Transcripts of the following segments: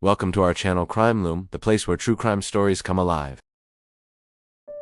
Welcome to our channel Crime Loom, the place where true crime stories come alive.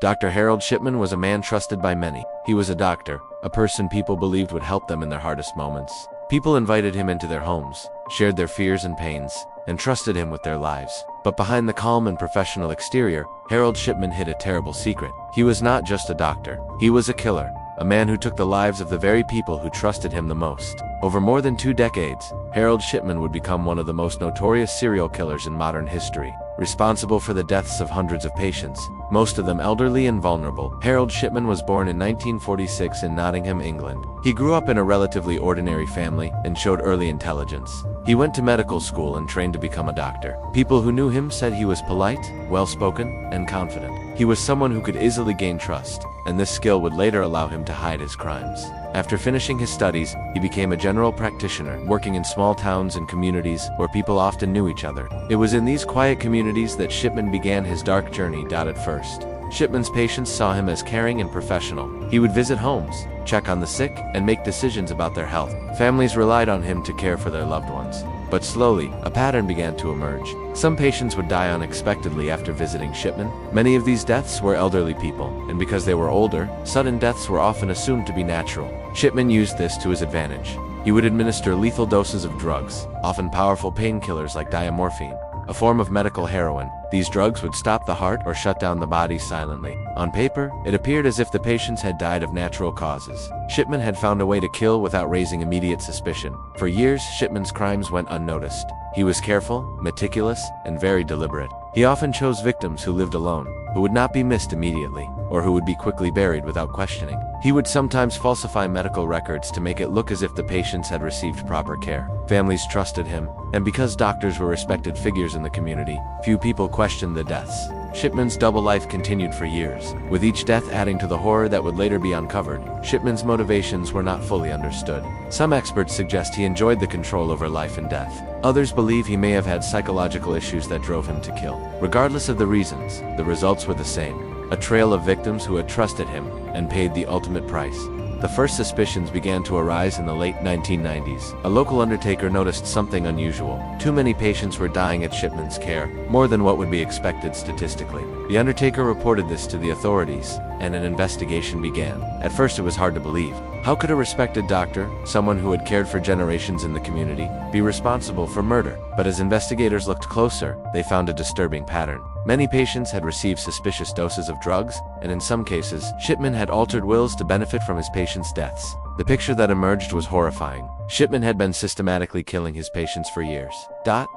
Dr. Harold Shipman was a man trusted by many. He was a doctor, a person people believed would help them in their hardest moments. People invited him into their homes, shared their fears and pains, and trusted him with their lives. But behind the calm and professional exterior, Harold Shipman hid a terrible secret. He was not just a doctor. He was a killer, a man who took the lives of the very people who trusted him the most. Over more than 2 decades, Harold Shipman would become one of the most notorious serial killers in modern history, responsible for the deaths of hundreds of patients, most of them elderly and vulnerable. Harold Shipman was born in 1946 in Nottingham, England. He grew up in a relatively ordinary family and showed early intelligence. He went to medical school and trained to become a doctor. People who knew him said he was polite, well-spoken, and confident. He was someone who could easily gain trust, and this skill would later allow him to hide his crimes. After finishing his studies, he became a general practitioner, working in small towns and communities where people often knew each other. It was in these quiet communities that Shipman began his dark journey. At first, Shipman's patients saw him as caring and professional. He would visit homes, check on the sick, and make decisions about their health. Families relied on him to care for their loved ones. But slowly, a pattern began to emerge. Some patients would die unexpectedly after visiting Shipman. Many of these deaths were elderly people, and because they were older, sudden deaths were often assumed to be natural. Shipman used this to his advantage. He would administer lethal doses of drugs, often powerful painkillers like diamorphine, a form of medical heroin. These drugs would stop the heart or shut down the body silently. On paper, it appeared as if the patients had died of natural causes. Shipman had found a way to kill without raising immediate suspicion. For years, Shipman's crimes went unnoticed. He was careful, meticulous, and very deliberate. He often chose victims who lived alone, who would not be missed immediately, or who would be quickly buried without questioning. He would sometimes falsify medical records to make it look as if the patients had received proper care. Families trusted him, and because doctors were respected figures in the community, few people questioned the deaths. Shipman's double life continued for years, with each death adding to the horror that would later be uncovered. Shipman's motivations were not fully understood. Some experts suggest he enjoyed the control over life and death. Others believe he may have had psychological issues that drove him to kill. Regardless of the reasons, the results were the same: a trail of victims who had trusted him and paid the ultimate price. The first suspicions began to arise in the late 1990s. A local undertaker noticed something unusual. Too many patients were dying at Shipman's care, more than what would be expected statistically. The undertaker reported this to the authorities, and an investigation began. At first it was hard to believe. How could a respected doctor, someone who had cared for generations in the community, be responsible for murder? But as investigators looked closer, they found a disturbing pattern. Many patients had received suspicious doses of drugs, and in some cases, Shipman had altered wills to benefit from his patients' deaths. The picture that emerged was horrifying. Shipman had been systematically killing his patients for years.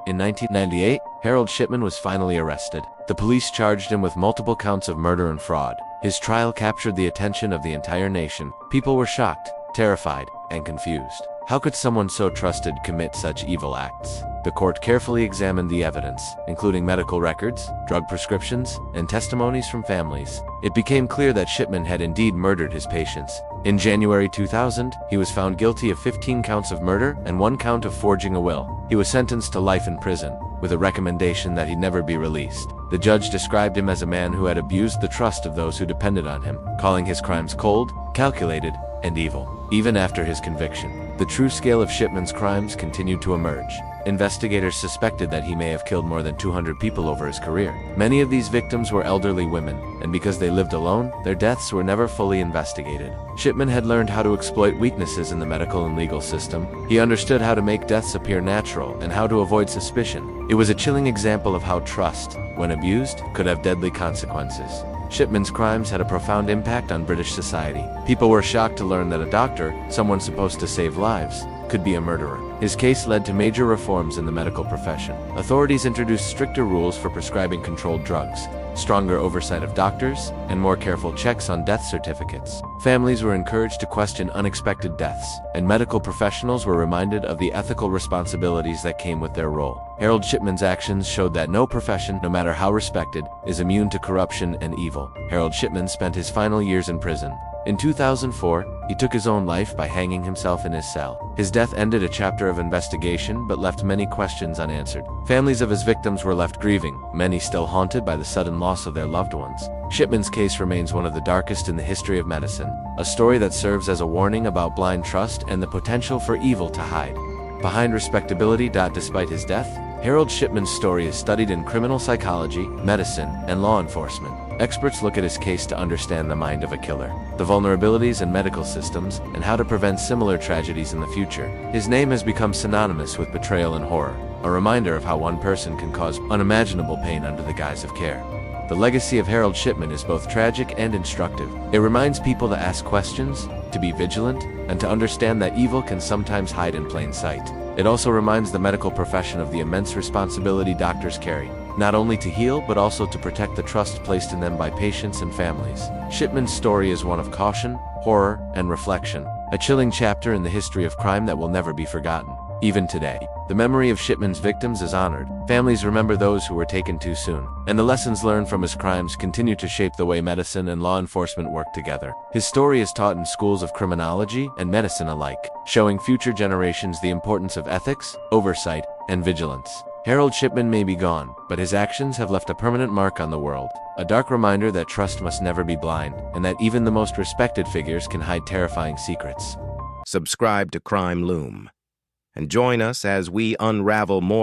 In 1998, Harold Shipman was finally arrested. The police charged him with multiple counts of murder and fraud. His trial captured the attention of the entire nation. People were shocked, terrified, and confused. How could someone so trusted commit such evil acts? The court carefully examined the evidence, including medical records, drug prescriptions, and testimonies from families. It became clear that Shipman had indeed murdered his patients. In January 2000, he was found guilty of 15 counts of murder and 1 count of forging a will. He was sentenced to life in prison, with a recommendation that he never be released. The judge described him as a man who had abused the trust of those who depended on him, calling his crimes cold, calculated, and evil. Even after his conviction, the true scale of Shipman's crimes continued to emerge. Investigators suspected that he may have killed more than 200 people over his career. Many of these victims were elderly women, and because they lived alone, their deaths were never fully investigated. Shipman had learned how to exploit weaknesses in the medical and legal system. He understood how to make deaths appear natural and how to avoid suspicion. It was a chilling example of how trust, when abused, could have deadly consequences. Shipman's crimes had a profound impact on British society. People were shocked to learn that a doctor, someone supposed to save lives, could be a murderer. His case led to major reforms in the medical profession. Authorities introduced stricter rules for prescribing controlled drugs, stronger oversight of doctors, and more careful checks on death certificates. Families were encouraged to question unexpected deaths, and medical professionals were reminded of the ethical responsibilities that came with their role. Harold Shipman's actions showed that no profession, no matter how respected, is immune to corruption and evil. Harold Shipman spent his final years in prison. In 2004, he took his own life by hanging himself in his cell. His death ended a chapter of investigation but left many questions unanswered. Families of his victims were left grieving, many still haunted by the sudden loss of their loved ones. Shipman's case remains one of the darkest in the history of medicine, a story that serves as a warning about blind trust and the potential for evil to hide behind respectability. Despite his death, Harold Shipman's story is studied in criminal psychology, medicine, and law enforcement. Experts look at his case to understand the mind of a killer, the vulnerabilities in medical systems, and how to prevent similar tragedies in the future. His name has become synonymous with betrayal and horror, a reminder of how one person can cause unimaginable pain under the guise of care. The legacy of Harold Shipman is both tragic and instructive. It reminds people to ask questions, to be vigilant, and to understand that evil can sometimes hide in plain sight. It also reminds the medical profession of the immense responsibility doctors carry, not only to heal but also to protect the trust placed in them by patients and families. Shipman's story is one of caution, horror, and reflection, a chilling chapter in the history of crime that will never be forgotten. Even today, the memory of Shipman's victims is honored. Families remember those who were taken too soon, and the lessons learned from his crimes continue to shape the way medicine and law enforcement work together. His story is taught in schools of criminology and medicine alike, showing future generations the importance of ethics, oversight, and vigilance. Harold Shipman may be gone, but his actions have left a permanent mark on the world, a dark reminder that trust must never be blind, and that even the most respected figures can hide terrifying secrets. Subscribe to Crime Loom and join us as we unravel more